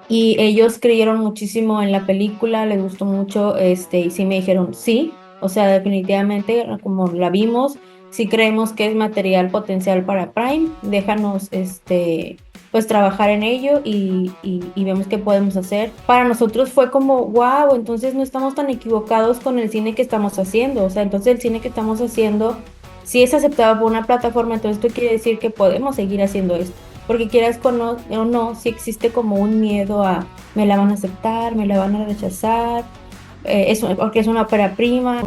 y ellos creyeron muchísimo en la película, les gustó mucho, y sí me dijeron sí, o sea, definitivamente, como la vimos, sí creemos que es material potencial para Prime, déjanos, pues trabajar en ello y vemos qué podemos hacer. Para nosotros fue como, wow, entonces no estamos tan equivocados con el cine que estamos haciendo, o sea, entonces el cine que estamos haciendo, si es aceptado por una plataforma, entonces esto quiere decir que podemos seguir haciendo esto. Porque quieras o no, si existe como un miedo a me la van a aceptar, me la van a rechazar, porque es una ópera prima.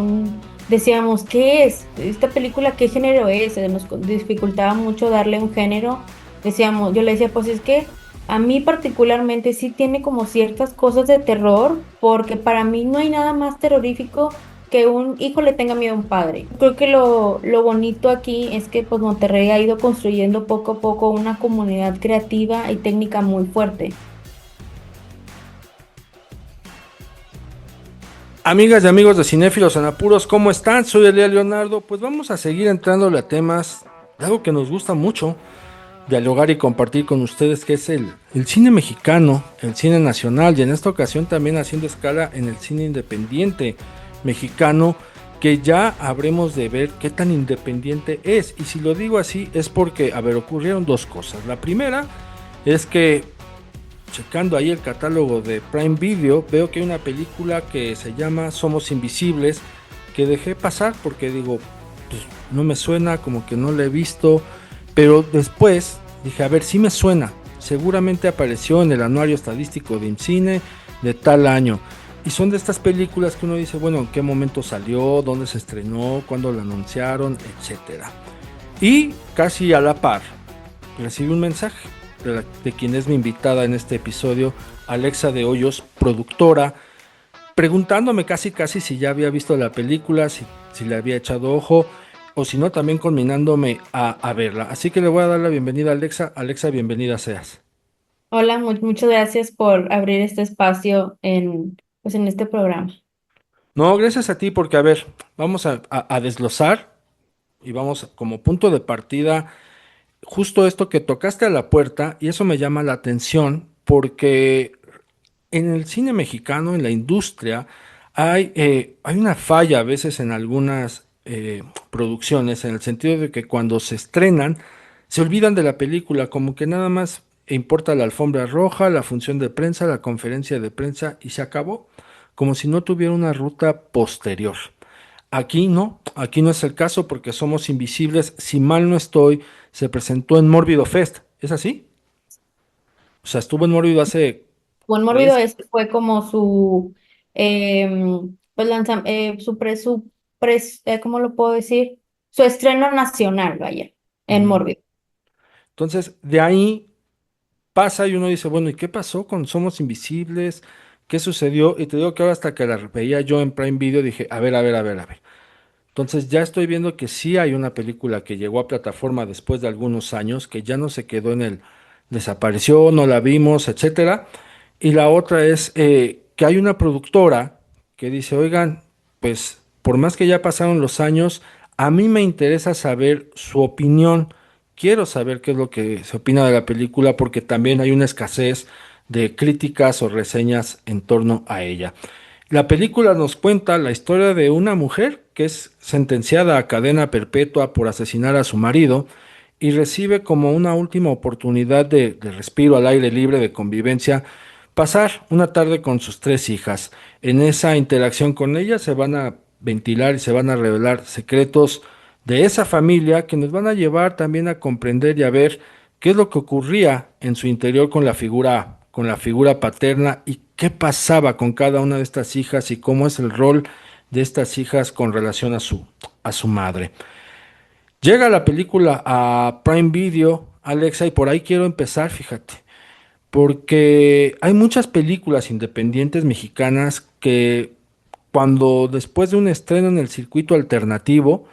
Decíamos, ¿qué es? ¿Esta película qué género es? Nos dificultaba mucho darle un género. Decíamos, yo le decía, pues es que a mí particularmente sí tiene como ciertas cosas de terror, porque para mí no hay nada más terrorífico que un hijo le tenga miedo a un padre. Creo que lo bonito aquí es que pues Monterrey ha ido construyendo poco a poco una comunidad creativa y técnica muy fuerte. Amigas y amigos de Cinéfilos en Apuros, ¿cómo están? Soy Elia Leonardo. Pues vamos a seguir entrándole a temas de algo que nos gusta mucho, dialogar y compartir con ustedes, que es el cine mexicano, el cine nacional, y en esta ocasión también haciendo escala en el cine independiente mexicano, que ya habremos de ver qué tan independiente es. Y si lo digo así es porque, a ver, ocurrieron dos cosas. La primera es que, checando ahí el catálogo de Prime Video, veo que hay una película que se llama Somos Invisibles, que dejé pasar porque digo, pues no me suena, como que no la he visto, pero después dije, a ver, sí me suena, seguramente apareció en el anuario estadístico de IMCINE de tal año. Y son de estas películas que uno dice, bueno, ¿en qué momento salió? ¿Dónde se estrenó? ¿Cuándo la anunciaron? Etcétera. Y casi a la par, recibí un mensaje de quien es mi invitada en este episodio, Alexa de Hoyos, productora, preguntándome casi casi si ya había visto la película, si le había echado ojo, o si no, también conminándome a verla. Así que le voy a dar la bienvenida a Alexa. Alexa, bienvenida seas. Hola, muchas gracias por abrir este espacio pues en este programa. No, gracias a ti, porque a ver, vamos a desglosar y vamos como punto de partida justo esto que tocaste a la puerta, y eso me llama la atención porque en el cine mexicano, en la industria, hay una falla a veces en algunas producciones, en el sentido de que cuando se estrenan, se olvidan de la película, como que nada más importa la alfombra roja, la función de prensa, la conferencia de prensa y se acabó, como si no tuviera una ruta posterior. Aquí no es el caso porque Somos Invisibles, si mal no estoy, se presentó en Mórbido Fest, ¿es así? O sea, estuvo en Mórbido hace Buen Mórbido 3. fue como su, pues ¿cómo lo puedo decir? Su estreno nacional, vaya, en Ujú. Mórbido. Entonces, de ahí pasa y uno dice, bueno, ¿y qué pasó con Somos Invisibles? ¿Qué sucedió? Y te digo que ahora hasta que la veía yo en Prime Video dije, a ver, a ver, a ver, a ver. Entonces ya estoy viendo que sí hay una película que llegó a plataforma después de algunos años, que ya no se quedó en el desapareció, no la vimos, etcétera. Y la otra es que hay una productora que dice, oigan, pues por más que ya pasaron los años, a mí me interesa saber su opinión. Quiero saber qué es lo que se opina de la película porque también hay una escasez de críticas o reseñas en torno a ella. La película nos cuenta la historia de una mujer que es sentenciada a cadena perpetua por asesinar a su marido y recibe como una última oportunidad de respiro al aire libre, de convivencia, pasar una tarde con sus tres hijas. En esa interacción con ellas se van a ventilar y se van a revelar secretos de esa familia que nos van a llevar también a comprender y a ver qué es lo que ocurría en su interior con la figura paterna y qué pasaba con cada una de estas hijas y cómo es el rol de estas hijas con relación a su madre. Llega la película a Prime Video, Alexa, y por ahí quiero empezar, fíjate, porque hay muchas películas independientes mexicanas que cuando después de un estreno en el circuito alternativo,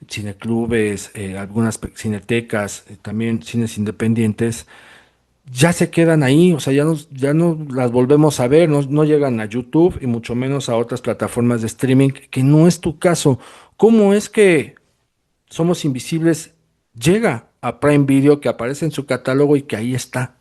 cineclubes, algunas cinetecas, también cines independientes, ya se quedan ahí, o sea, ya no las volvemos a ver, no, no llegan a YouTube y mucho menos a otras plataformas de streaming, que no es tu caso. ¿Cómo es que Somos Invisibles llega a Prime Video, que aparece en su catálogo y que ahí está?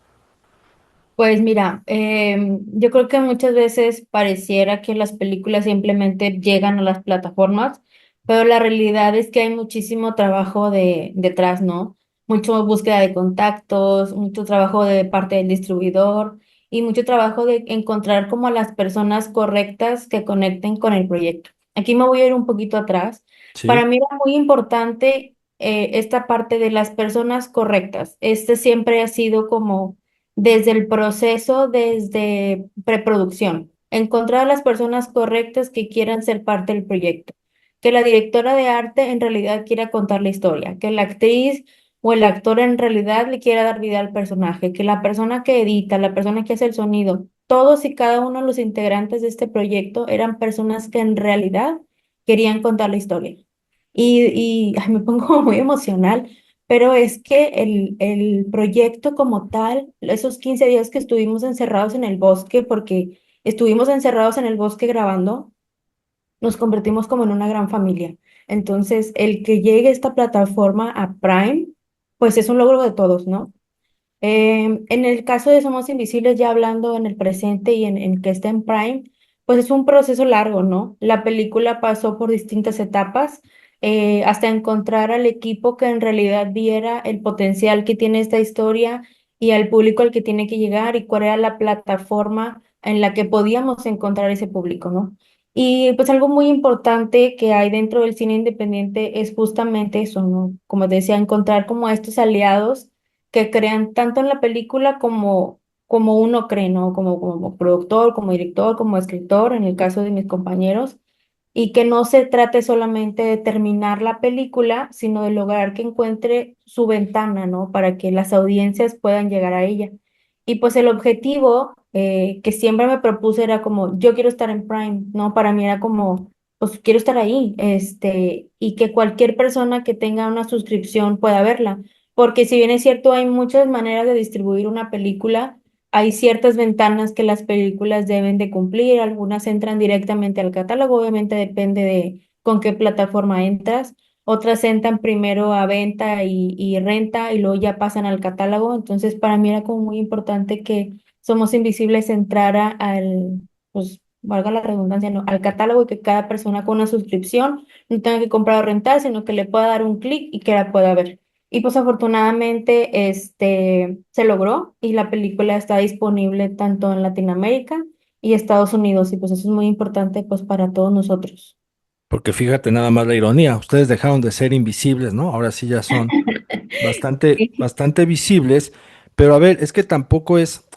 Pues mira, yo creo que muchas veces pareciera que las películas simplemente llegan a las plataformas, pero la realidad es que hay muchísimo trabajo detrás, ¿no? Mucho búsqueda de contactos, mucho trabajo de parte del distribuidor y mucho trabajo de encontrar como a las personas correctas que conecten con el proyecto. Aquí me voy a ir un poquito atrás. Para Sí, mí era muy importante esta parte de las personas correctas. Este siempre ha sido como desde el proceso, desde preproducción, encontrar a las personas correctas que quieran ser parte del proyecto, que la directora de arte en realidad quiera contar la historia, que la actriz o el actor en realidad le quiera dar vida al personaje, que la persona que edita, la persona que hace el sonido, todos y cada uno de los integrantes de este proyecto eran personas que en realidad querían contar la historia. Ay, me pongo muy emocional, pero es que el proyecto como tal, esos 15 días que estuvimos encerrados en el bosque, porque estuvimos encerrados en el bosque grabando, nos convertimos como en una gran familia. Entonces, el que llegue esta plataforma a Prime, pues es un logro de todos, ¿no? En el caso de Somos Invisibles, ya hablando en el presente y en que está en Prime, pues es un proceso largo, ¿no? La película pasó por distintas etapas hasta encontrar al equipo que en realidad viera el potencial que tiene esta historia y al público al que tiene que llegar y cuál era la plataforma en la que podíamos encontrar ese público, ¿no? Y pues algo muy importante que hay dentro del cine independiente es justamente eso, ¿no? Como decía, encontrar como a estos aliados que crean tanto en la película como uno cree, ¿no? Como productor, como director, como escritor, en el caso de mis compañeros, y que no se trate solamente de terminar la película, sino de lograr que encuentre su ventana, ¿no? Para que las audiencias puedan llegar a ella. Y pues el objetivo que siempre me propuse era como, yo quiero estar en Prime, ¿no? Para mí era como, pues quiero estar ahí, y que cualquier persona que tenga una suscripción pueda verla. Porque si bien es cierto, hay muchas maneras de distribuir una película, hay ciertas ventanas que las películas deben de cumplir, algunas entran directamente al catálogo, obviamente depende de con qué plataforma entras, otras entran primero a venta y renta y luego ya pasan al catálogo, entonces para mí era como muy importante que Somos Invisibles entrara pues valga la redundancia, ¿no? Al catálogo y que cada persona con una suscripción no tenga que comprar o rentar, sino que le pueda dar un clic y que la pueda ver. Y pues afortunadamente se logró y la película está disponible tanto en Latinoamérica y Estados Unidos y pues eso es muy importante pues para todos nosotros. porque fíjate nada más la ironía, ustedes dejaron de ser invisibles, ¿no? Ahora sí ya son bastante, Sí. bastante visibles, pero a ver, es que tampoco es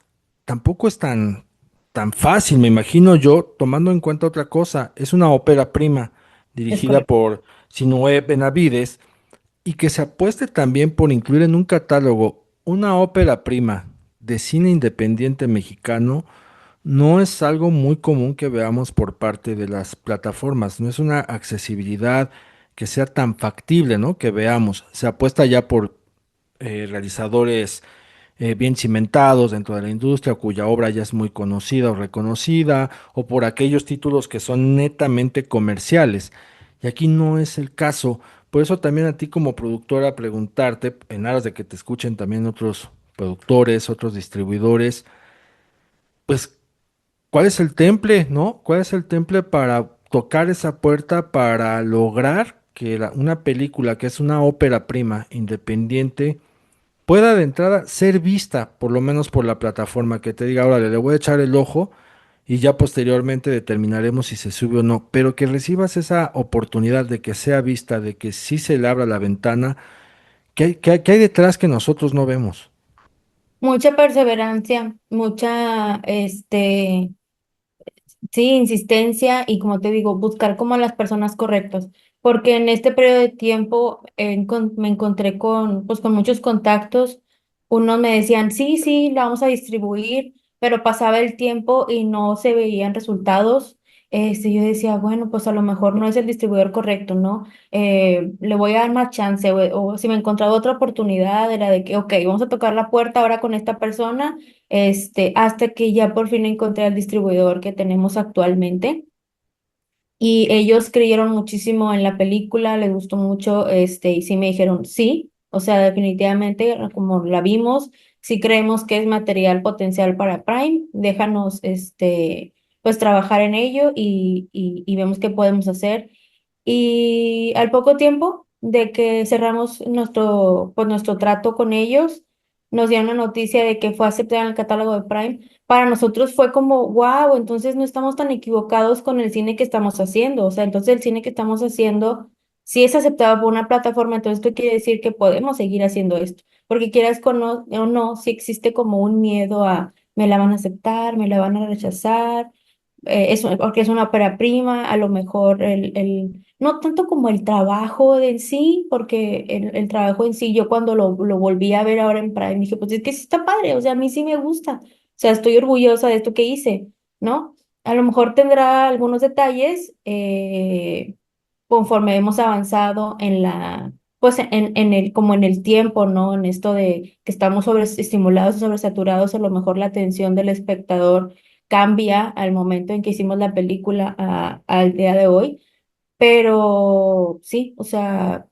tan fácil, me imagino yo, tomando en cuenta otra cosa, es una ópera prima Es dirigida correcto. por Sinoé Benavides y que se apueste también por incluir en un catálogo una ópera prima de cine independiente mexicano, no es algo muy común que veamos por parte de las plataformas, no es una accesibilidad que sea tan factible, ¿no? Que veamos, se apuesta ya por realizadores bien cimentados dentro de la industria, cuya obra ya es muy conocida o reconocida, o por aquellos títulos que son netamente comerciales. Y aquí no es el caso. Por eso también a ti como productora preguntarte, en aras de que te escuchen también otros productores, otros distribuidores, pues, ¿cuál es el temple, no? ¿Cuál es el temple para tocar esa puerta, para lograr que una película que es una ópera prima independiente pueda de entrada ser vista, por lo menos por la plataforma que te diga, ahora le voy a echar el ojo y ya posteriormente determinaremos si se sube o no, pero que recibas esa oportunidad de que sea vista, de que sí se le abra la ventana, qué hay detrás que nosotros no vemos? Mucha perseverancia, mucha, sí, insistencia y como te digo, buscar como a las personas correctas, porque en este periodo de tiempo me encontré pues, con muchos contactos. Unos me decían, sí, sí, la vamos a distribuir, pero pasaba el tiempo y no se veían resultados. Yo decía, bueno, pues a lo mejor no es el distribuidor correcto, ¿no? Le voy a dar más chance o si me encontraba otra oportunidad era de que, ok, vamos a tocar la puerta ahora con esta persona hasta que ya por fin encontré el distribuidor que tenemos actualmente. Y ellos creyeron muchísimo en la película, les gustó mucho, y sí me dijeron sí, o sea, definitivamente, como la vimos, si creemos que es material potencial para Prime, déjanos, pues trabajar en ello y vemos qué podemos hacer. Y al poco tiempo de que cerramos nuestro trato con ellos, nos dieron la noticia de que fue aceptada en el catálogo de Prime. Para nosotros fue como, wow, entonces no estamos tan equivocados con el cine que estamos haciendo. O sea, entonces el cine que estamos haciendo, si es aceptado por una plataforma, entonces esto quiere decir que podemos seguir haciendo esto. Porque quieras o no, si existe como un miedo a, me la van a aceptar, me la van a rechazar, porque es una ópera prima, a lo mejor no tanto como el trabajo de en sí, porque el trabajo en sí, yo cuando lo volví a ver ahora en Prime, dije, pues es que sí está padre, o sea, a mí sí me gusta, o sea, estoy orgullosa de esto que hice, ¿no? A lo mejor tendrá algunos detalles conforme hemos avanzado pues como en el tiempo, ¿no? En esto de que estamos sobreestimulados y sobresaturados, a lo mejor la atención del espectador cambia al momento en que hicimos la película al día de hoy, pero sí, o sea,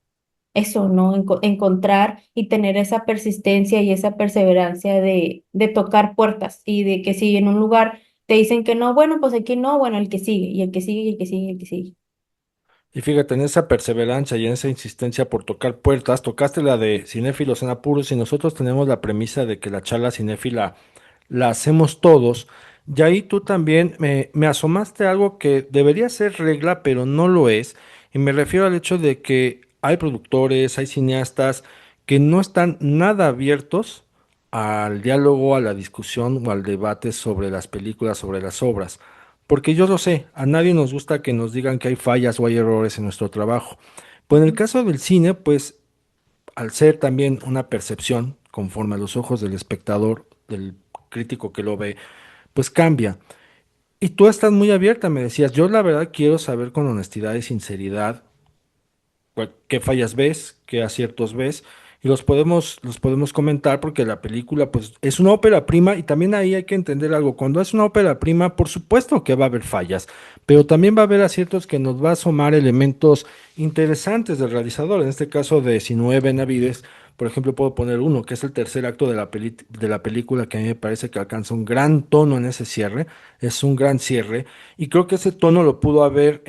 eso, ¿no? Encontrar y tener esa persistencia y esa perseverancia de tocar puertas y de que si en un lugar te dicen que no, bueno, pues aquí no, bueno, el que sigue y el que sigue y el que sigue y el que sigue. Y fíjate, en esa perseverancia y en esa insistencia por tocar puertas, tocaste la de cinéfilos en apuros y nosotros tenemos la premisa de que la charla cinéfila la hacemos todos. Y ahí tú también me asomaste a algo que debería ser regla, pero no lo es. Y me refiero al hecho de que hay productores, hay cineastas que no están nada abiertos al diálogo, a la discusión o al debate sobre las películas, sobre las obras. Porque yo lo sé, a nadie nos gusta que nos digan que hay fallas o hay errores en nuestro trabajo. Pues en el caso del cine, pues al ser también una percepción conforme a los ojos del espectador, del crítico que lo ve, pues cambia. Y tú estás muy abierta, me decías, yo la verdad quiero saber con honestidad y sinceridad qué fallas ves, qué aciertos ves, y los podemos comentar porque la película pues es una ópera prima y también ahí hay que entender algo. Cuando es una ópera prima, por supuesto que va a haber fallas, pero también va a haber aciertos que nos va a asomar elementos interesantes del realizador. En este caso de Sinué Benavides, por ejemplo, puedo poner uno, que es el tercer acto de de la película, que a mí me parece que alcanza un gran tono en ese cierre, es un gran cierre, y creo que ese tono lo pudo haber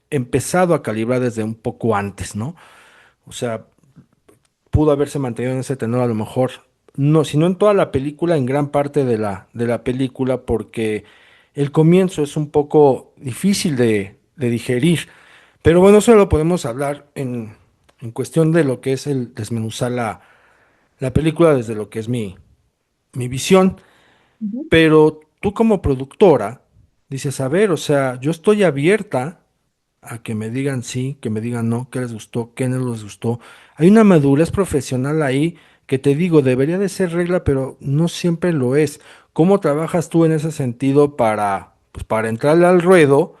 empezado a calibrar desde un poco antes, ¿no? O sea, pudo haberse mantenido en ese tenor a lo mejor, no, sino en toda la película, en gran parte de de la película, porque el comienzo es un poco difícil de digerir. Pero bueno, eso lo podemos hablar en cuestión de lo que es el desmenuzar la película desde lo que es mi visión. Ujú. Pero tú como productora dices, a ver, o sea, yo estoy abierta a que me digan sí, que me digan no, qué les gustó, qué no les gustó. Hay una madurez profesional ahí que te digo, debería de ser regla, pero no siempre lo es. ¿Cómo trabajas tú en ese sentido pues, para entrarle al ruedo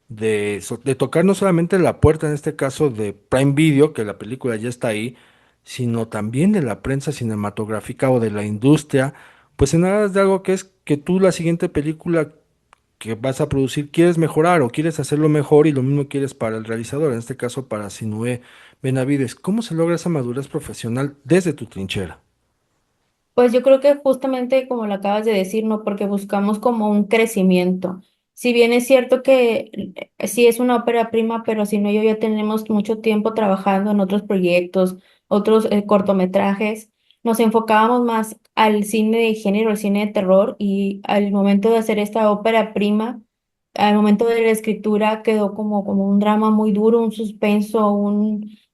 de tocar no solamente la puerta, en este caso de Prime Video, que la película ya está ahí, sino también de la prensa cinematográfica o de la industria, pues en aras de algo que es que tú la siguiente película que vas a producir quieres mejorar o quieres hacerlo mejor y lo mismo quieres para el realizador, en este caso para Sinué Benavides. ¿Cómo se logra esa madurez profesional desde tu trinchera? Pues yo creo que justamente como lo acabas de decir, ¿no? Porque buscamos como un crecimiento. Si bien es cierto que sí es una ópera prima, pero si no, yo ya tenemos mucho tiempo trabajando en otros proyectos, otros cortometrajes, nos enfocábamos más al cine de género, al cine de terror, y al momento de hacer esta ópera prima, al momento de la escritura quedó como un drama muy duro, un suspenso,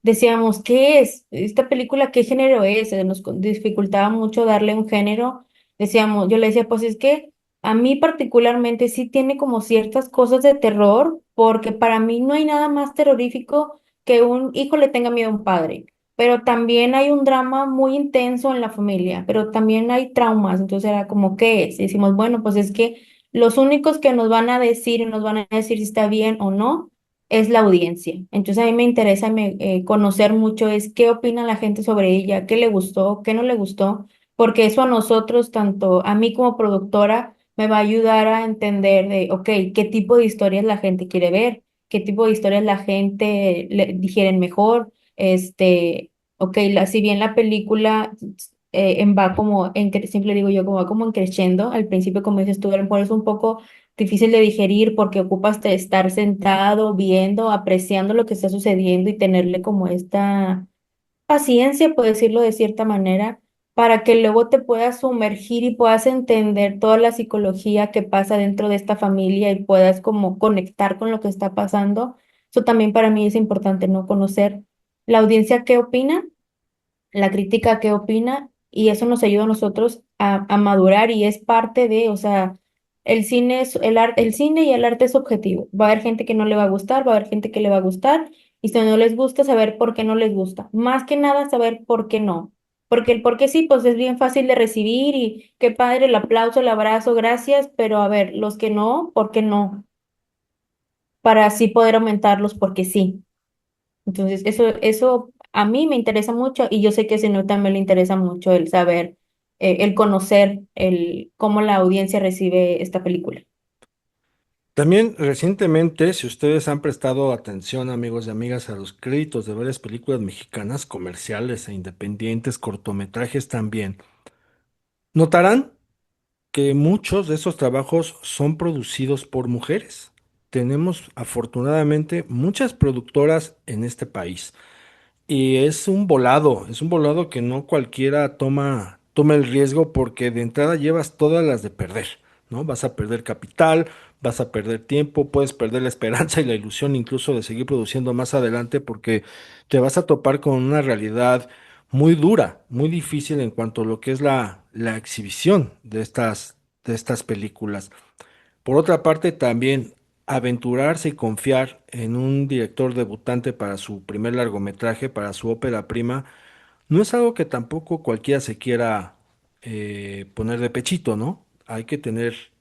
decíamos, ¿qué es? ¿Esta película qué género es? Nos dificultaba mucho darle un género. Decíamos, yo le decía, pues es que a mí particularmente sí tiene como ciertas cosas de terror, porque para mí no hay nada más terrorífico que un hijo le tenga miedo a un padre. Pero también hay un drama muy intenso en la familia, pero también hay traumas. Entonces era como, ¿qué es? Y decimos, bueno, pues es que los únicos que nos van a decir y nos van a decir si está bien o no es la audiencia. Entonces a mí me interesa conocer mucho es qué opina la gente sobre ella, qué le gustó, qué no le gustó, porque eso a nosotros, tanto a mí como productora, me va a ayudar a entender de, ok, qué tipo de historias la gente quiere ver, qué tipo de historias la gente le digieren mejor, ok, si bien la película va como, siempre digo yo, como va como en creciendo. Al principio, como dices tú, a lo mejor es un poco difícil de digerir porque ocupas de estar sentado, viendo, apreciando lo que está sucediendo y tenerle como esta paciencia, por decirlo de cierta manera, para que luego te puedas sumergir y puedas entender toda la psicología que pasa dentro de esta familia y puedas como conectar con lo que está pasando. Eso también para mí es importante, ¿no? Conocer la audiencia qué opina, la crítica qué opina, y eso nos ayuda a nosotros a madurar y es parte de, o sea, el cine es el arte, el cine y el arte es objetivo. Va a haber gente que no le va a gustar, va a haber gente que le va a gustar, y si no les gusta, saber por qué no les gusta. Más que nada, saber por qué no. Porque el por qué sí, pues es bien fácil de recibir y qué padre el aplauso, el abrazo, gracias, pero a ver, los que no, ¿por qué no? Para así poder aumentarlos porque sí. Entonces, eso a mí me interesa mucho y yo sé que a no también le interesa mucho el saber, el conocer el cómo la audiencia recibe esta película. También recientemente, si ustedes han prestado atención, amigos y amigas, a los créditos de varias películas mexicanas, comerciales e independientes, cortometrajes también, notarán que muchos de esos trabajos son producidos por mujeres. Tenemos afortunadamente muchas productoras en este país. Y es un volado que no cualquiera toma el riesgo porque de entrada llevas todas las de perder, ¿no? Vas a perder capital, vas a perder tiempo, puedes perder la esperanza y la ilusión incluso de seguir produciendo más adelante porque te vas a topar con una realidad muy dura, muy difícil en cuanto a lo que es la exhibición de estas películas. Por otra parte, también aventurarse y confiar en un director debutante para su primer largometraje, para su ópera prima, no es algo que tampoco cualquiera se quiera poner de pechito, ¿no? Hay que tener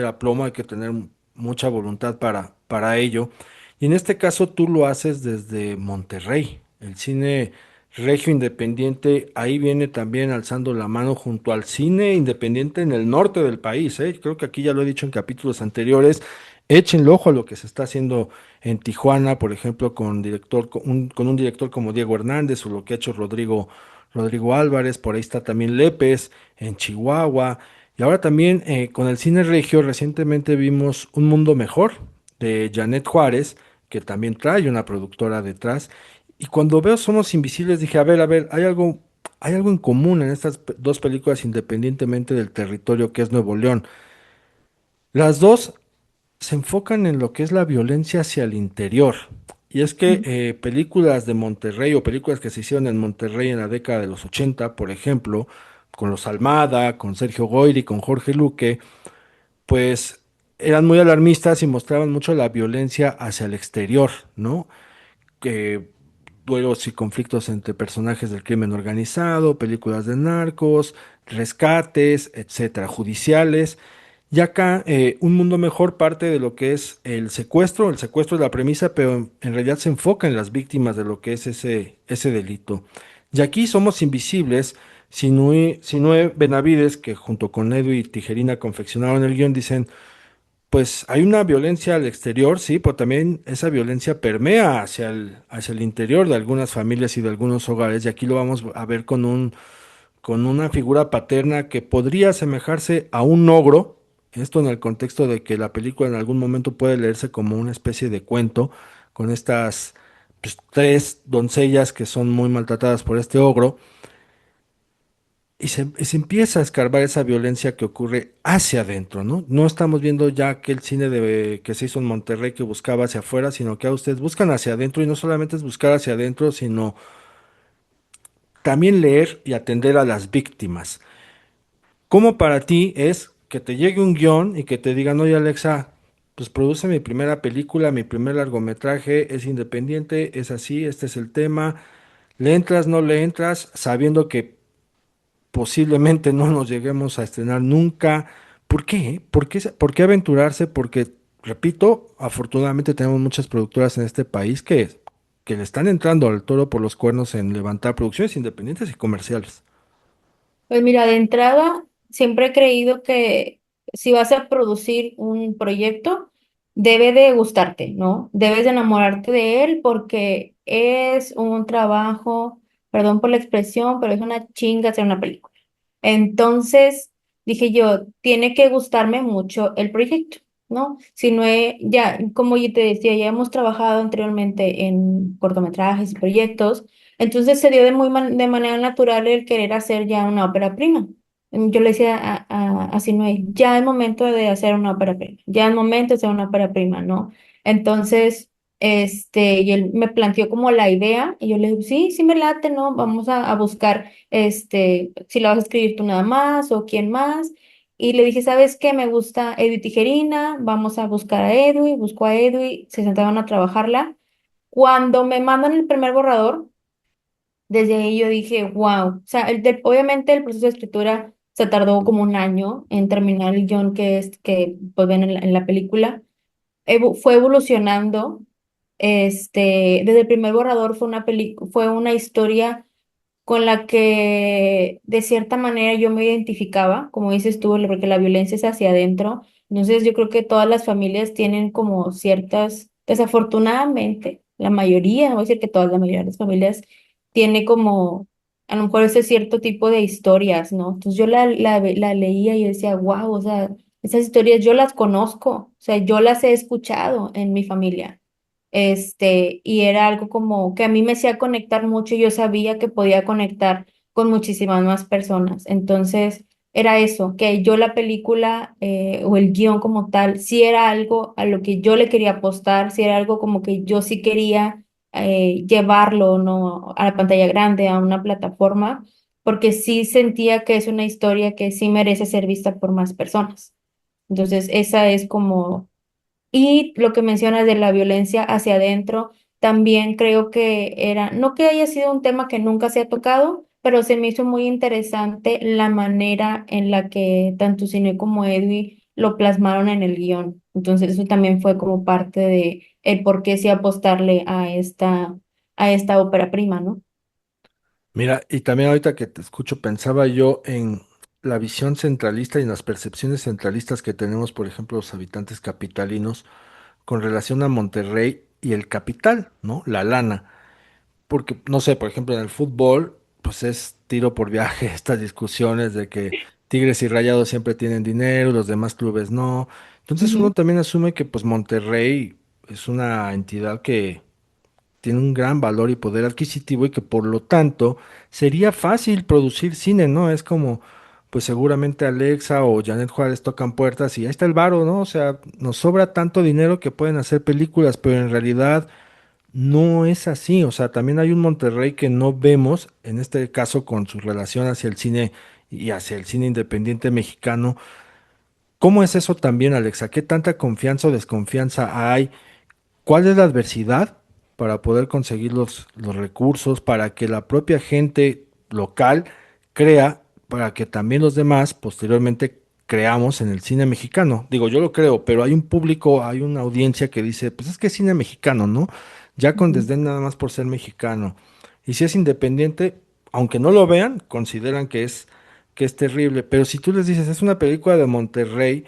aplomo, hay que tener mucha voluntad para ello. Y en este caso tú lo haces desde Monterrey, el cine regio independiente, ahí viene también alzando la mano junto al cine independiente en el norte del país, ¿eh? Creo que aquí ya lo he dicho en capítulos anteriores. Échenle ojo a lo que se está haciendo en Tijuana, por ejemplo, con un director como Diego Hernández o lo que ha hecho Rodrigo Álvarez, por ahí está también Lépez en Chihuahua. Y ahora también con el cine regio, recientemente vimos Un Mundo Mejor de Janet Juárez, que también trae una productora detrás. Y cuando veo Somos Invisibles dije, a ver, hay algo en común en estas dos películas independientemente del territorio que es Nuevo León. Las dos se enfocan en lo que es la violencia hacia el interior. Y es que películas de Monterrey o películas que se hicieron en Monterrey en la década de los 80, por ejemplo, con los Almada, con Sergio Goyri, con Jorge Luque, pues eran muy alarmistas y mostraban mucho la violencia hacia el exterior, ¿no? Que duelos y conflictos entre personajes del crimen organizado, películas de narcos, rescates, etcétera, judiciales. Y acá, Un Mundo Mejor parte de lo que es el secuestro es la premisa, pero en realidad se enfoca en las víctimas de lo que es ese delito. Y aquí Somos Invisibles, Sinue Benavides, que junto con Edu y Tijerina confeccionaron el guión, dicen, pues hay una violencia al exterior, sí, pero también esa violencia permea hacia el interior de algunas familias y de algunos hogares, y aquí lo vamos a ver con una figura paterna que podría asemejarse a un ogro, esto en el contexto de que la película en algún momento puede leerse como una especie de cuento, con estas pues, tres doncellas que son muy maltratadas por este ogro, y se empieza a escarbar esa violencia que ocurre hacia adentro, ¿no? No estamos viendo ya aquel cine que se hizo en Monterrey que buscaba hacia afuera, sino que a ustedes buscan hacia adentro y no solamente es buscar hacia adentro, sino también leer y atender a las víctimas. ¿Cómo para ti es que te llegue un guión y que te digan, oye Alexa, pues produce mi primera película, mi primer largometraje, es independiente, es así, este es el tema, le entras, no le entras, sabiendo que posiblemente no nos lleguemos a estrenar nunca? ¿Por qué? ¿Por qué aventurarse? Porque, repito, afortunadamente tenemos muchas productoras en este país que le están entrando al toro por los cuernos en levantar producciones independientes y comerciales. Pues mira, de entrada, siempre he creído que si vas a producir un proyecto, debe de gustarte, ¿no? Debes de enamorarte de él porque es un trabajo perdón por la expresión, pero es una chinga hacer una película. Entonces dije yo, tiene que gustarme mucho el proyecto, ¿no? Si no ya, como yo te decía, ya hemos trabajado anteriormente en cortometrajes y proyectos, entonces se dio de manera natural el querer hacer ya una ópera prima. Yo le decía a Sinue, ya es momento de hacer una ópera prima, ya es momento de hacer una ópera prima, ¿no? Entonces, y él me planteó como la idea, y yo le dije, sí, sí me late, ¿no? Vamos a buscar, si la vas a escribir tú nada más, o quién más. Y le dije, ¿sabes qué? Me gusta Edu Tijerina, vamos a buscar a Edu, busco a Edu, se sentaron a trabajarla. Cuando me mandan el primer borrador, desde ahí yo dije, wow, o sea, obviamente el proceso de escritura se tardó como un año en terminar el guión que pues ven en la película. Fue evolucionando, desde el primer borrador fue una historia con la que de cierta manera yo me identificaba, como dices tú, porque la violencia es hacia adentro. Entonces yo creo que todas las familias tienen como ciertas, desafortunadamente, la mayoría, no voy a decir que todas, la mayoría de las familias tiene como a lo mejor ese cierto tipo de historias, ¿no? Entonces yo la leía y yo decía, wow, o sea, esas historias yo las conozco, o sea, yo las he escuchado en mi familia. Y era algo como que a mí me hacía conectar mucho y yo sabía que podía conectar con muchísimas más personas. Entonces, era eso, que yo la película o el guión como tal, sí era algo a lo que yo le quería apostar, sí era algo como que yo sí quería llevarlo, ¿no? A la pantalla grande, a una plataforma, porque sí sentía que es una historia que sí merece ser vista por más personas. Entonces, esa es como y lo que mencionas de la violencia hacia adentro, también creo que era, no que haya sido un tema que nunca se ha tocado, pero se me hizo muy interesante la manera en la que tanto Cine como Edwy lo plasmaron en el guión. Entonces eso también fue como parte de el por qué sí apostarle a esta ópera prima, ¿no? Mira, y también ahorita que te escucho, pensaba yo en la visión centralista y en las percepciones centralistas que tenemos, por ejemplo, los habitantes capitalinos con relación a Monterrey y el capital, ¿no? La lana. Porque, no sé, por ejemplo, en el fútbol, pues es tiro por viaje estas discusiones de que Tigres y Rayados siempre tienen dinero, los demás clubes no. Entonces uno Ujú, también asume que pues Monterrey es una entidad que tiene un gran valor y poder adquisitivo y que por lo tanto sería fácil producir cine, ¿no? Es como, pues seguramente Alexa o Janet Juárez tocan puertas y ahí está el varo, ¿no? O sea, nos sobra tanto dinero que pueden hacer películas, pero en realidad no es así. O sea, también hay un Monterrey que no vemos, en este caso con su relación hacia el cine y hacia el cine independiente mexicano. ¿Cómo es eso también, Alexa? ¿Qué tanta confianza o desconfianza hay? ¿Cuál es la adversidad para poder conseguir los recursos, para que la propia gente local crea, para que también los demás posteriormente creamos en el cine mexicano? Digo, yo lo creo, pero hay un público, hay una audiencia que dice, pues es que es cine mexicano, ¿no? Ya con ujú. desdén nada más por ser mexicano. Y si es independiente, aunque no lo vean, consideran que es terrible. Pero si tú les dices, es una película de Monterrey,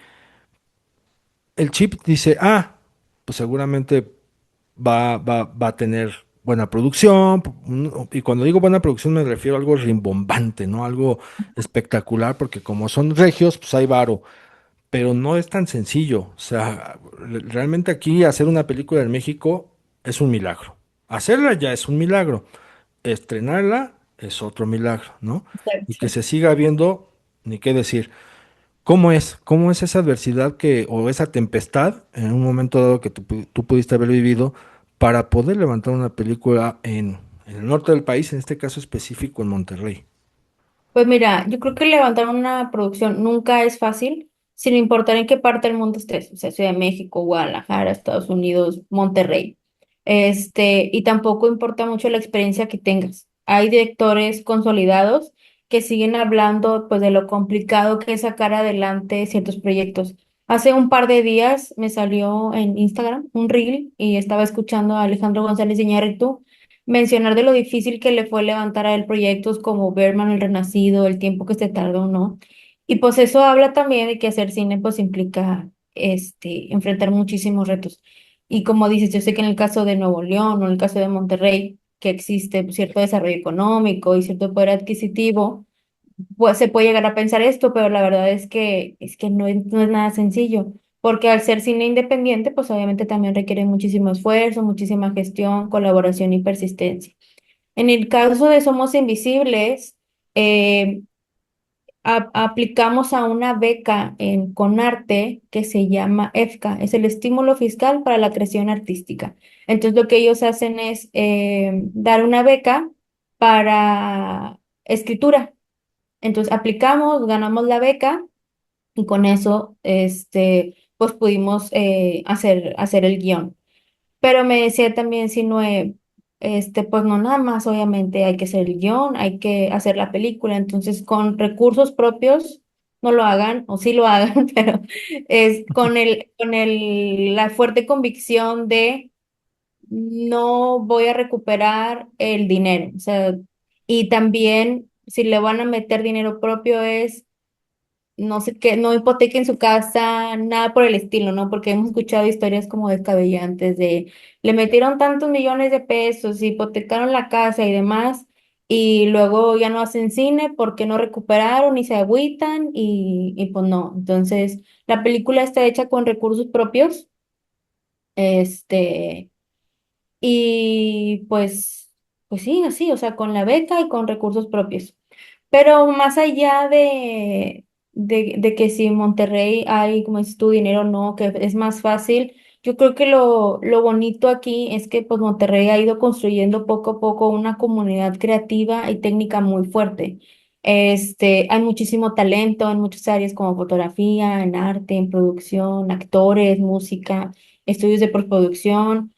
el chip dice, ah, pues seguramente va a tener buena producción. Y cuando digo buena producción me refiero a algo rimbombante, ¿no? Algo espectacular, porque como son regios, pues hay varo. Pero no es tan sencillo. O sea, realmente aquí hacer una película en México es un milagro. Hacerla ya es un milagro. Estrenarla es otro milagro, ¿no? Y que Exacto. se siga viendo, ni qué decir. ¿Cómo es? ¿Cómo es esa adversidad que, o esa tempestad en un momento dado que tú pudiste haber vivido para poder levantar una película en el norte del país, en este caso específico en Monterrey? Pues mira, yo creo que levantar una producción nunca es fácil, sin importar en qué parte del mundo estés, o sea, Ciudad de México, Guadalajara, Estados Unidos, Monterrey. Y tampoco importa mucho la experiencia que tengas. Hay directores consolidados que siguen hablando pues de lo complicado que es sacar adelante ciertos proyectos. Hace un par de días me salió en Instagram un reel y estaba escuchando a Alejandro González Iñárritu mencionar de lo difícil que le fue levantar a él proyectos como Berman, El Renacido, el tiempo que se tardó, ¿no? Y pues eso habla también de que hacer cine pues implica enfrentar muchísimos retos. Y como dices, yo sé que en el caso de Nuevo León o en el caso de Monterrey, que existe cierto desarrollo económico y cierto poder adquisitivo, pues se puede llegar a pensar esto, pero la verdad es que no es nada sencillo, porque al ser cine independiente, pues obviamente también requiere muchísimo esfuerzo, muchísima gestión, colaboración y persistencia. En el caso de Somos Invisibles, eh, aplicamos a una beca en Conarte que se llama EFCA, es el estímulo fiscal para la creación artística. Entonces lo que ellos hacen es dar una beca para escritura. Entonces aplicamos, ganamos la beca y con eso pues pudimos hacer el guión. Pero me decía también si no, pues no nada más, obviamente hay que hacer el guión, hay que hacer la película, entonces con recursos propios no lo hagan, o sí lo hagan, pero es la fuerte convicción de no voy a recuperar el dinero, o sea, y también si le van a meter dinero propio es no sé qué, no hipotequen su casa, nada por el estilo, ¿no? Porque hemos escuchado historias como descabellantes de le metieron tantos millones de pesos, hipotecaron la casa y demás, y luego ya no hacen cine porque no recuperaron y se agüitan y pues no. Entonces, la película está hecha con recursos propios, este, y pues sí, así, o sea, con la beca y con recursos propios. Pero más allá de que si en Monterrey hay, como dices tú, dinero o no, que es más fácil, yo creo que lo bonito aquí es que pues Monterrey ha ido construyendo poco a poco una comunidad creativa y técnica muy fuerte. Hay muchísimo talento en muchas áreas como fotografía, en arte, en producción, actores, música, estudios de postproducción.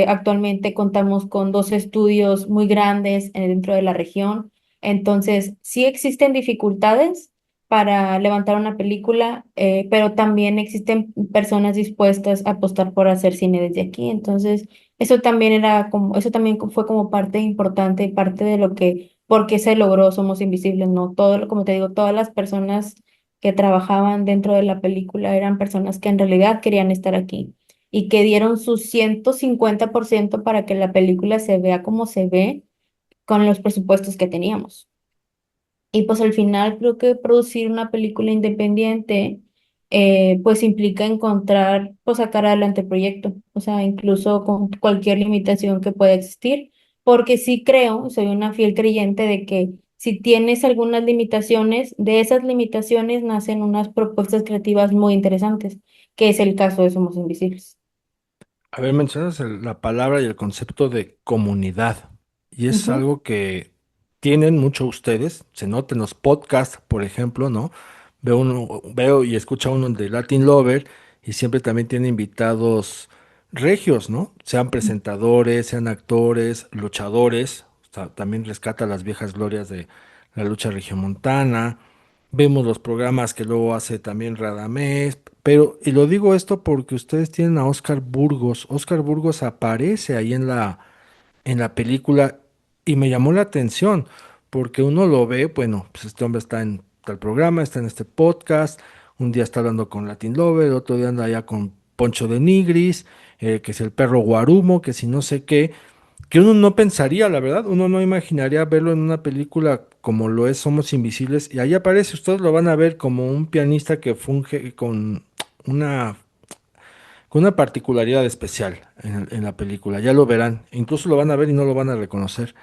Actualmente contamos con dos estudios muy grandes dentro de la región. Entonces, sí existen dificultades para levantar una película, pero también existen personas dispuestas a apostar por hacer cine desde aquí. Entonces, eso también fue como parte importante y parte de por qué se logró Somos Invisibles, ¿no? Como te digo, todas las personas que trabajaban dentro de la película eran personas que en realidad querían estar aquí y que dieron su 150% para que la película se vea como se ve con los presupuestos que teníamos. Y pues al final creo que producir una película independiente pues implica encontrar, pues sacar adelante el proyecto, o sea, incluso con cualquier limitación que pueda existir, porque sí creo, soy una fiel creyente de que si tienes algunas limitaciones, de esas limitaciones nacen unas propuestas creativas muy interesantes, que es el caso de Somos Invisibles. A ver, mencionas la palabra y el concepto de comunidad, y es Ujú. algo que tienen mucho ustedes, se nota en los podcasts, por ejemplo, ¿no? Veo y escucha uno de Latin Lover, y siempre también tiene invitados regios, ¿no? Sean presentadores, sean actores, luchadores, o sea, también rescata las viejas glorias de la lucha regiomontana. Vemos los programas que luego hace también Radamés, pero, y lo digo esto porque ustedes tienen a Oscar Burgos. Oscar Burgos aparece ahí en la película y me llamó la atención porque uno lo ve, bueno, pues este hombre está en tal programa, está en este podcast, un día está hablando con Latin Lover, otro día anda allá con Poncho de Nigris, que es el perro Guarumo, que si no sé qué que uno no pensaría, la verdad, uno no imaginaría verlo en una película como lo es Somos Invisibles, y ahí aparece, ustedes lo van a ver como un pianista que funge una, con una particularidad especial en la película, ya lo verán, incluso lo van a ver y no lo van a reconocer.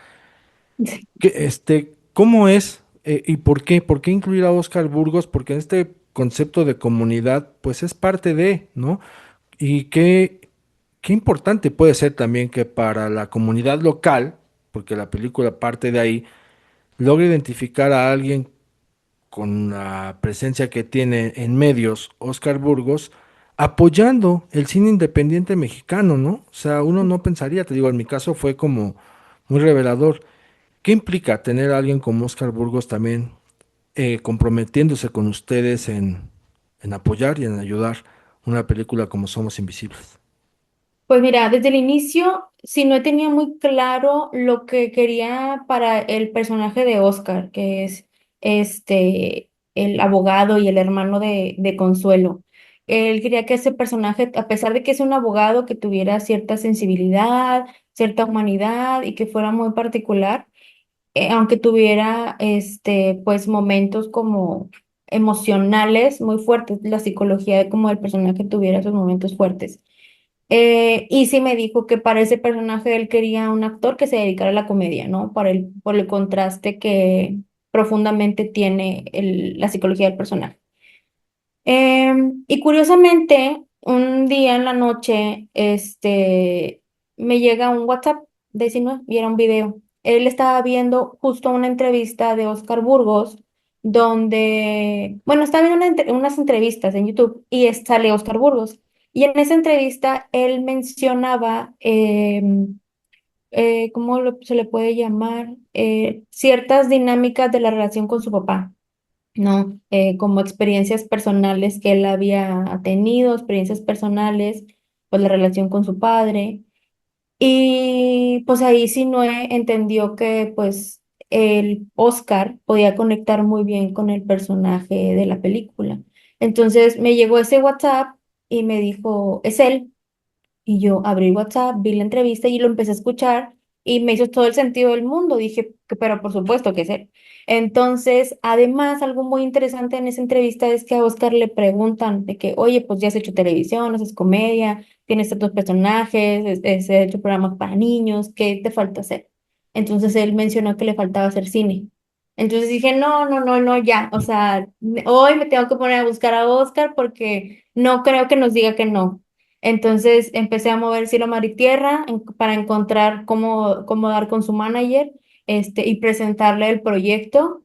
¿Cómo es y por qué? ¿Por qué incluir a Oscar Burgos? Porque en este concepto de comunidad, pues es parte de, ¿no? Y qué importante puede ser también que para la comunidad local, porque la película parte de ahí, logre identificar a alguien con la presencia que tiene en medios, Oscar Burgos, apoyando el cine independiente mexicano, ¿no? O sea, uno no pensaría, te digo, en mi caso fue como muy revelador. ¿Qué implica tener a alguien como Oscar Burgos también comprometiéndose con ustedes en apoyar y en ayudar una película como Somos Invisibles? Pues mira, desde el inicio, sí no tenía muy claro lo que quería para el personaje de Oscar, que es el abogado y el hermano de Consuelo. Él quería que ese personaje, a pesar de que es un abogado, que tuviera cierta sensibilidad, cierta humanidad y que fuera muy particular, aunque tuviera pues momentos como emocionales muy fuertes, la psicología de como el personaje tuviera esos momentos fuertes. Y sí me dijo que para ese personaje él quería un actor que se dedicara a la comedia, ¿no? Por el contraste que profundamente tiene la psicología del personaje. Y curiosamente, un día en la noche, me llega un WhatsApp de Sinue y era un video. Él estaba viendo justo una entrevista de Oscar Burgos, donde, bueno, estaba viendo unas entrevistas en YouTube y sale Oscar Burgos. Y en esa entrevista él mencionaba, ¿cómo se le puede llamar? Ciertas dinámicas de la relación con su papá. No, como experiencias personales que él había tenido, experiencias personales, pues la relación con su padre. Y pues ahí Sinue entendió que pues el Oscar podía conectar muy bien con el personaje de la película. Entonces me llegó ese WhatsApp y me dijo, es él. Y yo abrí WhatsApp, vi la entrevista y lo empecé a escuchar y me hizo todo el sentido del mundo. Dije, pero por supuesto que es él. Entonces, además, algo muy interesante en esa entrevista es que a Oscar le preguntan de que, oye, pues ya has hecho televisión, haces comedia, tienes tantos personajes, has hecho programas para niños, ¿qué te falta hacer? Entonces él mencionó que le faltaba hacer cine. Entonces dije, no, no, no, no, ya. O sea, hoy me tengo que poner a buscar a Oscar porque no creo que nos diga que no. Entonces empecé a mover cielo, mar y tierra para encontrar cómo dar con su manager, y presentarle el proyecto.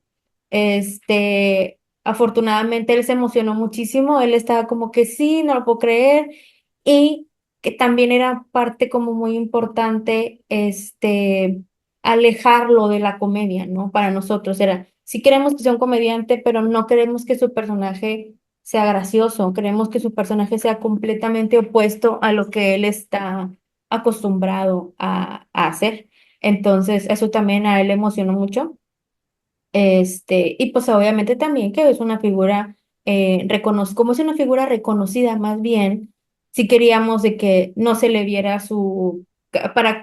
Afortunadamente él se emocionó muchísimo, él estaba como que sí, no lo puedo creer, y que también era parte como muy importante, alejarlo de la comedia, ¿no? Para nosotros era, sí queremos que sea un comediante, pero no queremos que su personaje sea gracioso, queremos que su personaje sea completamente opuesto a lo que él está acostumbrado a hacer. Entonces, eso también a él le emocionó mucho. Y pues obviamente también que es una figura, como es una figura reconocida más bien, si queríamos de que no se le viera su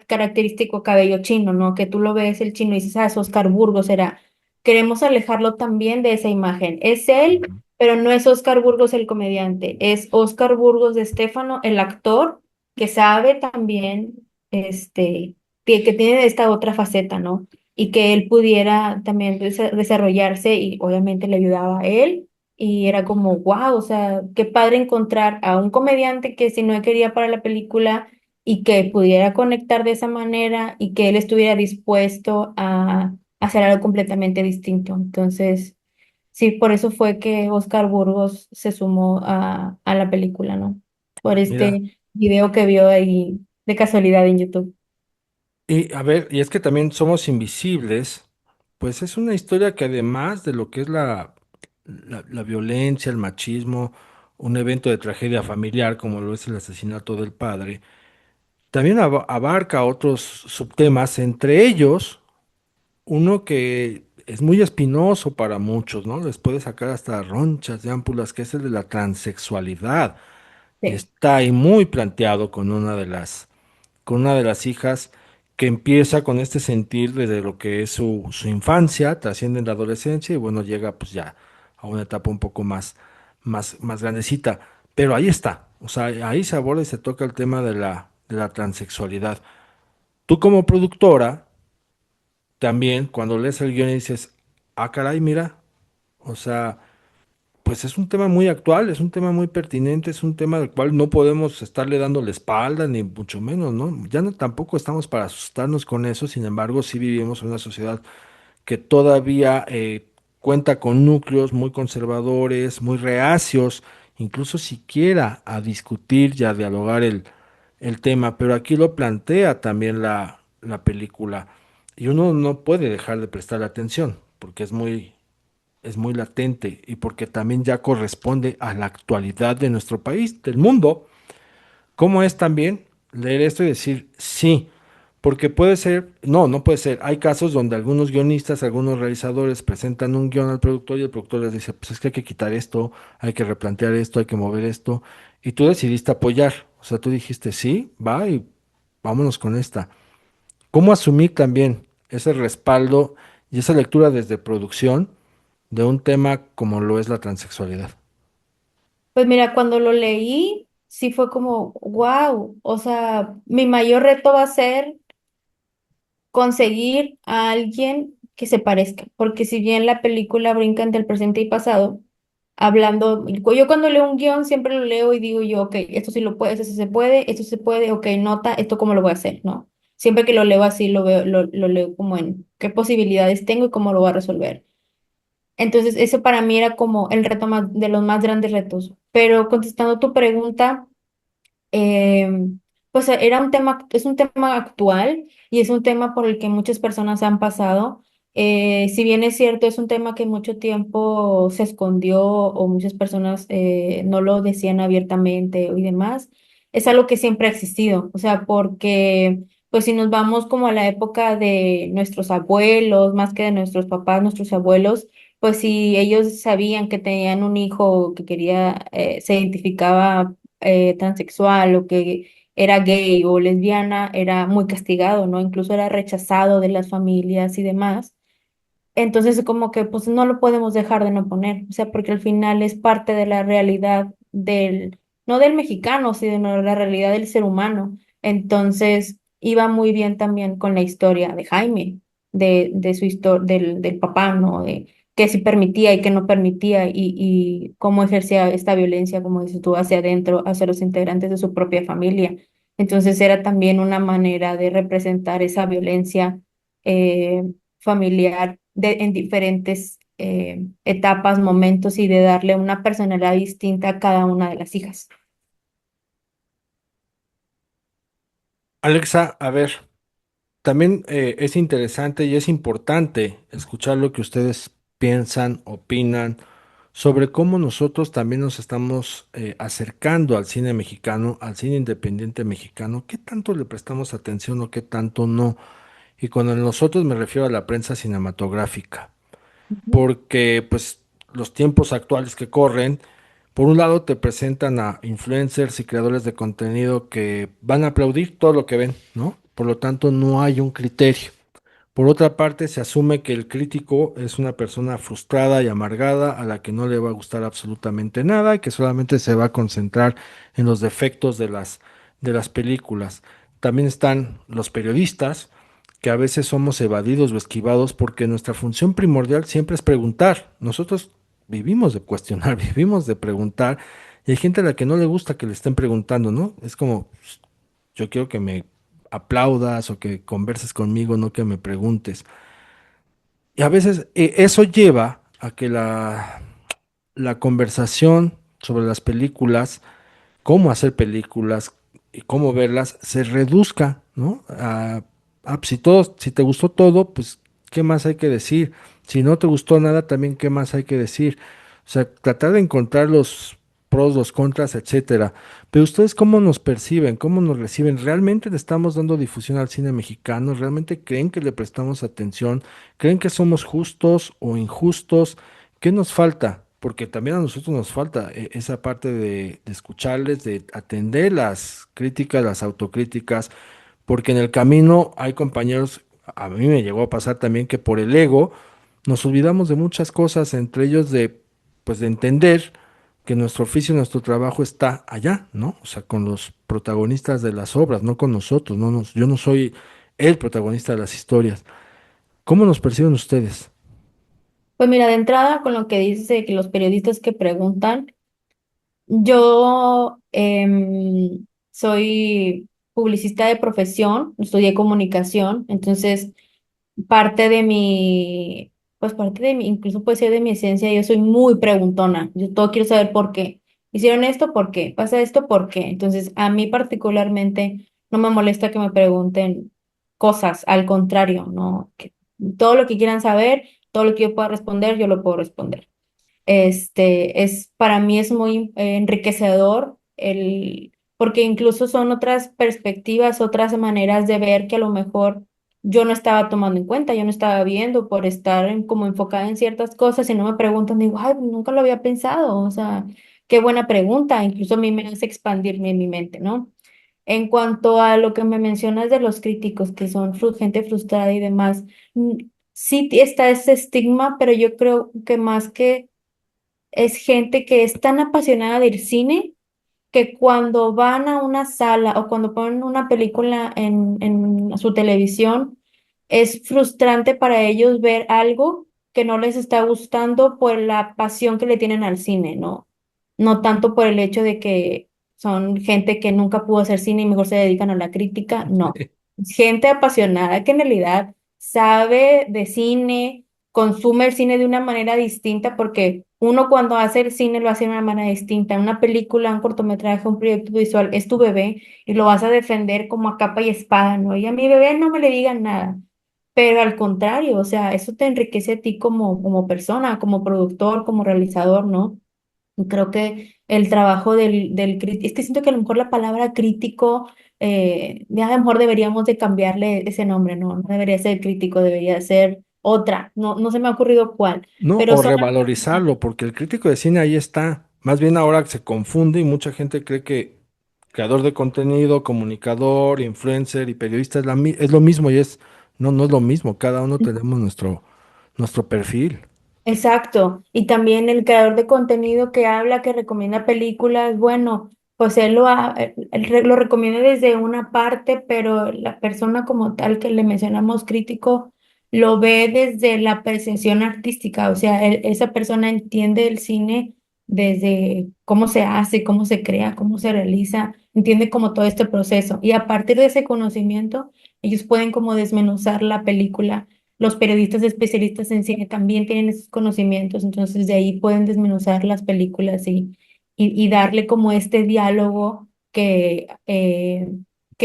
característico cabello chino, ¿no? Que tú lo ves el chino y dices, ah, es Oscar Burgos, era. Queremos alejarlo también de esa imagen. Es él, Ujú. pero no es Oscar Burgos el comediante, es Oscar Burgos de Estéfano, el actor, que sabe también, que tiene esta otra faceta, ¿no? Y que él pudiera también desarrollarse y obviamente le ayudaba a él y era como, wow, o sea, qué padre encontrar a un comediante que si no quería para la película y que pudiera conectar de esa manera y que él estuviera dispuesto a hacer algo completamente distinto. Entonces, sí, por eso fue que Oscar Burgos se sumó a la película, ¿no? Por Mira, este video que vio ahí de casualidad en YouTube. y a ver, y es que también Somos Invisibles, pues es una historia que además de lo que es la violencia, el machismo, un evento de tragedia familiar como lo es el asesinato del padre, también abarca otros subtemas, entre ellos uno que es muy espinoso para muchos, ¿no? Les puede sacar hasta ronchas de ámpulas, que es el de la transexualidad. Y Sí. está ahí muy planteado con una de las hijas que empieza con este sentir desde lo que es su infancia, trasciende en la adolescencia y bueno, llega pues ya a una etapa un poco más grandecita. Pero ahí está, o sea, ahí se aborda y se toca el tema de de la transexualidad. Tú como productora, también cuando lees el guión y dices, ah, caray, mira, o sea, pues es un tema muy actual, es un tema muy pertinente, es un tema del cual no podemos estarle dando la espalda, ni mucho menos, ¿no? Ya no tampoco estamos para asustarnos con eso, sin embargo, sí vivimos en una sociedad que todavía cuenta con núcleos muy conservadores, muy reacios, incluso siquiera a discutir y a dialogar el tema, pero aquí lo plantea también la película y uno no puede dejar de prestarle atención porque es muy latente y porque también ya corresponde a la actualidad de nuestro país, del mundo. ¿Cómo es también leer esto y decir sí? Porque puede ser, no puede ser. Hay casos donde algunos guionistas, algunos realizadores presentan un guión al productor y el productor les dice, pues es que hay que quitar esto, hay que replantear esto, hay que mover esto. Y tú decidiste apoyar. O sea, tú dijiste sí, va y vámonos con esta. ¿Cómo asumir también ese respaldo y esa lectura desde producción de un tema como lo es la transexualidad? Pues mira, cuando lo leí, sí fue como, wow, o sea, mi mayor reto va a ser conseguir a alguien que se parezca, porque si bien la película brinca entre el presente y pasado, hablando, yo cuando leo un guión siempre lo leo y digo yo, ok, esto sí lo puede, esto sí se puede, esto se puede, ok, nota, esto cómo lo voy a hacer, ¿no? Siempre que lo leo así, lo veo, lo leo como en qué posibilidades tengo y cómo lo voy a resolver. Entonces, eso para mí era como el reto más, de los más grandes retos. Pero contestando tu pregunta, eh, pues era un tema, es un tema actual y es un tema por el que muchas personas han pasado. Si bien es cierto, es un tema que mucho tiempo se escondió o muchas personas no lo decían abiertamente y demás, es algo que siempre ha existido. O sea, porque pues si nos vamos como a la época de nuestros abuelos, más que de nuestros papás, nuestros abuelos, pues si ellos sabían que tenían un hijo que quería, se identificaba transexual o que era gay o lesbiana, era muy castigado, ¿no? Incluso era rechazado de las familias y demás. Entonces, como que pues no lo podemos dejar de no poner, o sea, porque al final es parte de la realidad del, no del mexicano, sino de la realidad del ser humano. Entonces, iba muy bien también con la historia de Jaime, de su historia, del papá, ¿no? De qué sí permitía y qué no permitía y cómo ejercía esta violencia, como dices tú, hacia adentro, hacia los integrantes de su propia familia. Entonces, era también una manera de representar esa violencia. Familiar en diferentes etapas, momentos y de darle una personalidad distinta a cada una de las hijas. Alexa, a ver, también es interesante y es importante escuchar lo que ustedes piensan, opinan sobre cómo nosotros también nos estamos acercando al cine mexicano, al cine independiente mexicano, qué tanto le prestamos atención o qué tanto no. Y con el nosotros me refiero a la prensa cinematográfica, Ujú. porque pues los tiempos actuales que corren, por un lado te presentan a influencers y creadores de contenido que van a aplaudir todo lo que ven, ¿no? Por lo tanto, no hay un criterio. Por otra parte, se asume que el crítico es una persona frustrada y amargada a la que no le va a gustar absolutamente nada y que solamente se va a concentrar en los defectos de las películas. También están los periodistas, que a veces somos evadidos o esquivados porque nuestra función primordial siempre es preguntar. Nosotros vivimos de cuestionar, vivimos de preguntar, y hay gente a la que no le gusta que le estén preguntando, ¿no? Es como, yo quiero que me aplaudas o que converses conmigo, no que me preguntes. Y a veces eso lleva a que la conversación sobre las películas, cómo hacer películas y cómo verlas, se reduzca, ¿no? Si todo, si te gustó todo, pues, ¿qué más hay que decir? Si no te gustó nada, también, ¿qué más hay que decir? O sea, tratar de encontrar los pros, los contras, etcétera. Pero ustedes, ¿cómo nos perciben? ¿Cómo nos reciben? ¿Realmente le estamos dando difusión al cine mexicano? ¿Realmente creen que le prestamos atención? ¿Creen que somos justos o injustos? ¿Qué nos falta? Porque también a nosotros nos falta esa parte de escucharles, de atender las críticas, las autocríticas, porque en el camino hay compañeros, a mí me llegó a pasar también que por el ego nos olvidamos de muchas cosas, entre ellos de, pues de entender que nuestro oficio, nuestro trabajo está allá, ¿no? O sea, con los protagonistas de las obras, no con nosotros, yo no soy el protagonista de las historias. ¿Cómo nos perciben ustedes? Pues mira, de entrada, con lo que dices de que los periodistas que preguntan, yo soy publicista de profesión, estudié comunicación, entonces parte de mi, pues parte de mi, incluso puede ser de mi esencia, yo soy muy preguntona, yo todo quiero saber por qué. ¿Hicieron esto? ¿Por qué? ¿Pasa esto? ¿Por qué? Entonces, a mí particularmente no me molesta que me pregunten cosas, al contrario, ¿no? Todo lo que quieran saber, todo lo que yo pueda responder, yo lo puedo responder. Para mí es muy enriquecedor porque incluso son otras perspectivas, otras maneras de ver que a lo mejor yo no estaba tomando en cuenta, yo no estaba viendo por estar como enfocada en ciertas cosas y no me preguntan, digo, ay, nunca lo había pensado, o sea, qué buena pregunta, incluso a mí me hace expandirme en mi mente, ¿no? En cuanto a lo que me mencionas de los críticos, que son gente frustrada y demás, sí está ese estigma, pero yo creo que más que es gente que es tan apasionada del cine que cuando van a una sala o cuando ponen una película en su televisión, es frustrante para ellos ver algo que no les está gustando por la pasión que le tienen al cine, ¿no? No tanto por el hecho de que son gente que nunca pudo hacer cine y mejor se dedican a la crítica, no. Es gente apasionada que en realidad sabe de cine, consume el cine de una manera distinta porque uno cuando hace el cine lo hace de una manera distinta. Una película, un cortometraje, un proyecto visual es tu bebé y lo vas a defender como a capa y espada, ¿no? Y a mi bebé no me le digan nada. Pero al contrario, o sea, eso te enriquece a ti como persona, como productor, como realizador, ¿no? Y creo que el trabajo del crítico, es que siento que a lo mejor la palabra crítico, ya a lo mejor deberíamos de cambiarle ese nombre, ¿no? No debería ser crítico, debería ser otra, no se me ha ocurrido cuál, No, pero o solamente, revalorizarlo, porque el crítico de cine ahí está. Más bien ahora se confunde y mucha gente cree que creador de contenido, comunicador, influencer y periodista es lo mismo y no es lo mismo. Cada uno tenemos nuestro perfil. exacto, y también el creador de contenido que habla, que recomienda películas, bueno, pues él lo recomienda desde una parte, pero la persona como tal que le mencionamos crítico lo ve desde la percepción artística, o sea, esa persona entiende el cine desde cómo se hace, cómo se crea, cómo se realiza, entiende como todo este proceso, y a partir de ese conocimiento, ellos pueden como desmenuzar la película. Los periodistas especialistas en cine también tienen esos conocimientos, entonces de ahí pueden desmenuzar las películas y darle como este diálogo que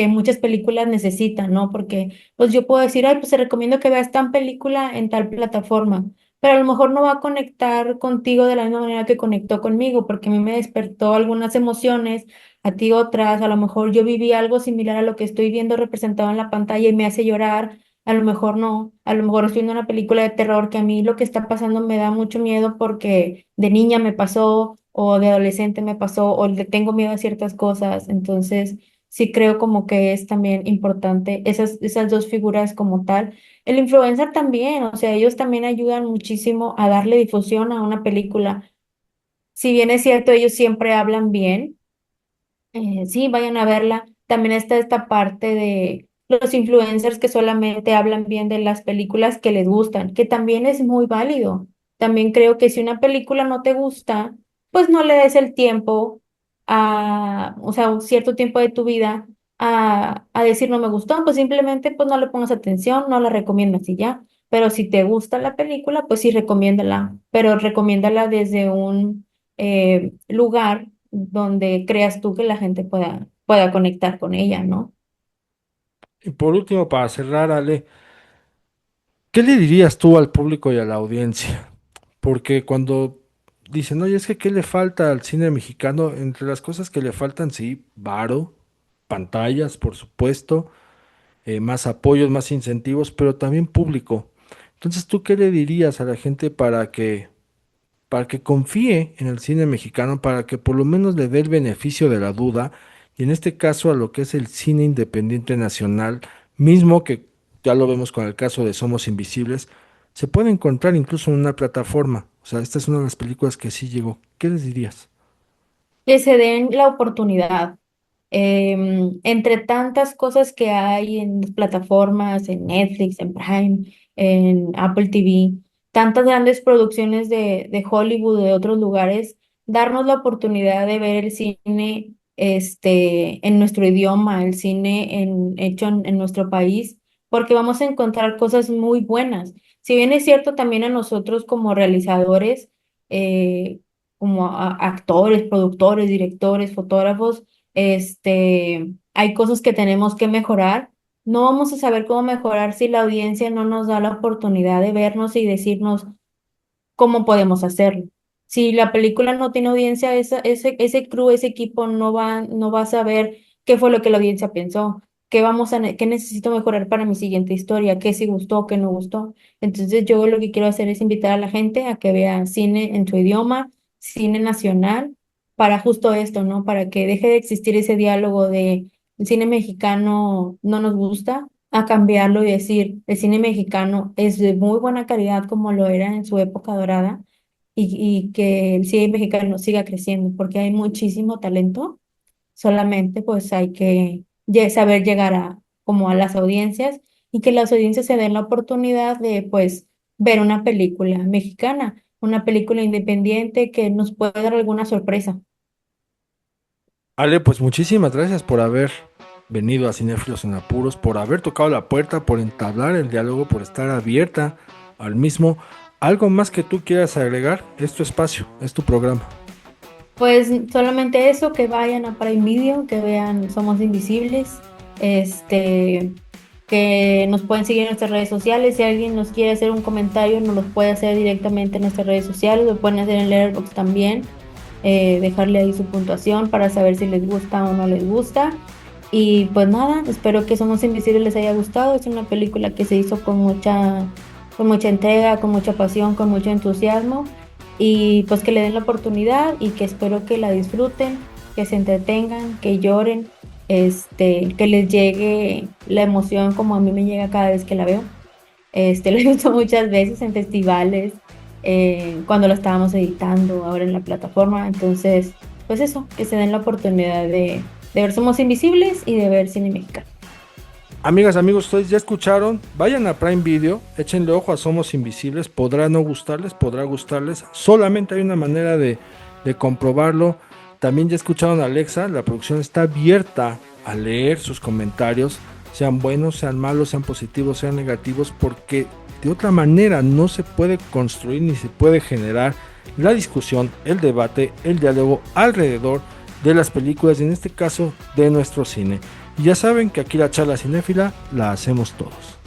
muchas películas necesitan, ¿no? Porque pues yo puedo decir, ay, pues te recomiendo que veas tal película en tal plataforma, pero a lo mejor no va a conectar contigo de la misma manera que conectó conmigo, porque a mí me despertó algunas emociones, a ti otras, a lo mejor yo viví algo similar a lo que estoy viendo representado en la pantalla y me hace llorar, a lo mejor no, a lo mejor estoy viendo una película de terror que a mí lo que está pasando me da mucho miedo porque de niña me pasó o de adolescente me pasó o le tengo miedo a ciertas cosas. Entonces, sí creo como que es también importante esas dos figuras como tal. El influencer también, o sea, ellos también ayudan muchísimo a darle difusión a una película. Si bien es cierto, ellos siempre hablan bien. Sí, vayan a verla. También está esta parte de los influencers que solamente hablan bien de las películas que les gustan, que también es muy válido. También creo que si una película no te gusta, pues no le des el tiempo o sea, un cierto tiempo de tu vida a decir no me gustó, pues simplemente pues no le pongas atención, no la recomiendas y ya. Pero si te gusta la película, pues sí, recomiéndala, pero recomiéndala desde un lugar donde creas tú que la gente pueda conectar con ella, ¿no? Y por último, para cerrar, Ale, ¿qué le dirías tú al público y a la audiencia? Porque cuando dicen, oye, es que ¿qué le falta al cine mexicano? Entre las cosas que le faltan, sí, varo, pantallas, por supuesto, más apoyos, más incentivos, pero también público. Entonces, ¿tú qué le dirías a la gente para que confíe en el cine mexicano, para que por lo menos le dé el beneficio de la duda, y en este caso a lo que es el cine independiente nacional, mismo que ya lo vemos con el caso de Somos Invisibles, se puede encontrar incluso en una plataforma? O sea, esta es una de las películas que sí llegó. ¿Qué les dirías? Que se den la oportunidad. Entre tantas cosas que hay en las plataformas, en Netflix, en Prime, en Apple TV, tantas grandes producciones de Hollywood, de otros lugares, darnos la oportunidad de ver el cine en nuestro idioma, el cine hecho en nuestro país, porque vamos a encontrar cosas muy buenas. Si bien es cierto, también a nosotros como realizadores, eh, como actores, productores, directores, fotógrafos, hay cosas que tenemos que mejorar. No vamos a saber cómo mejorar si la audiencia no nos da la oportunidad de vernos y decirnos cómo podemos hacerlo. Si la película no tiene audiencia, ese crew, ese equipo no va a saber qué fue lo que la audiencia pensó, qué necesito mejorar para mi siguiente historia, qué sí gustó, qué no gustó. Entonces yo lo que quiero hacer es invitar a la gente a que vea cine en su idioma, cine nacional, para justo esto, ¿no? Para que deje de existir ese diálogo de el cine mexicano no nos gusta, a cambiarlo y decir, el cine mexicano es de muy buena calidad como lo era en su época dorada y que el cine mexicano siga creciendo, porque hay muchísimo talento, solamente pues hay que saber llegar a como a las audiencias y que las audiencias se den la oportunidad de pues ver una película mexicana, una película independiente que nos puede dar alguna sorpresa. Ale, pues muchísimas gracias por haber venido a Cinéfilos en Apuros, por haber tocado la puerta, por entablar el diálogo, por estar abierta al mismo. ¿Algo más que tú quieras agregar? Es tu espacio, es tu programa. Pues solamente eso, que vayan a Prime Video, que vean Somos Invisibles, este, que nos pueden seguir en nuestras redes sociales. Si alguien nos quiere hacer un comentario, nos lo puede hacer directamente en nuestras redes sociales, lo pueden hacer en Letterboxd también, dejarle ahí su puntuación para saber si les gusta o no les gusta. Y pues nada, espero que Somos Invisibles les haya gustado. Es una película que se hizo con mucha entrega, con mucha pasión, con mucho entusiasmo y pues que le den la oportunidad y que espero que la disfruten, que se entretengan, que lloren, que les llegue la emoción como a mí me llega cada vez que la veo. La he visto muchas veces en festivales, cuando la estábamos editando, ahora en la plataforma. Entonces, pues eso, que se den la oportunidad de ver Somos Invisibles y de ver cine mexicano. Amigas, amigos, ustedes ya escucharon, vayan a Prime Video, échenle ojo a Somos Invisibles, podrá no gustarles, podrá gustarles, solamente hay una manera de comprobarlo. También ya escucharon a Alexa, la producción está abierta a leer sus comentarios, sean buenos, sean malos, sean positivos, sean negativos, porque de otra manera no se puede construir ni se puede generar la discusión, el debate, el diálogo alrededor de las películas y en este caso de nuestro cine. Y ya saben que aquí la charla cinéfila la hacemos todos.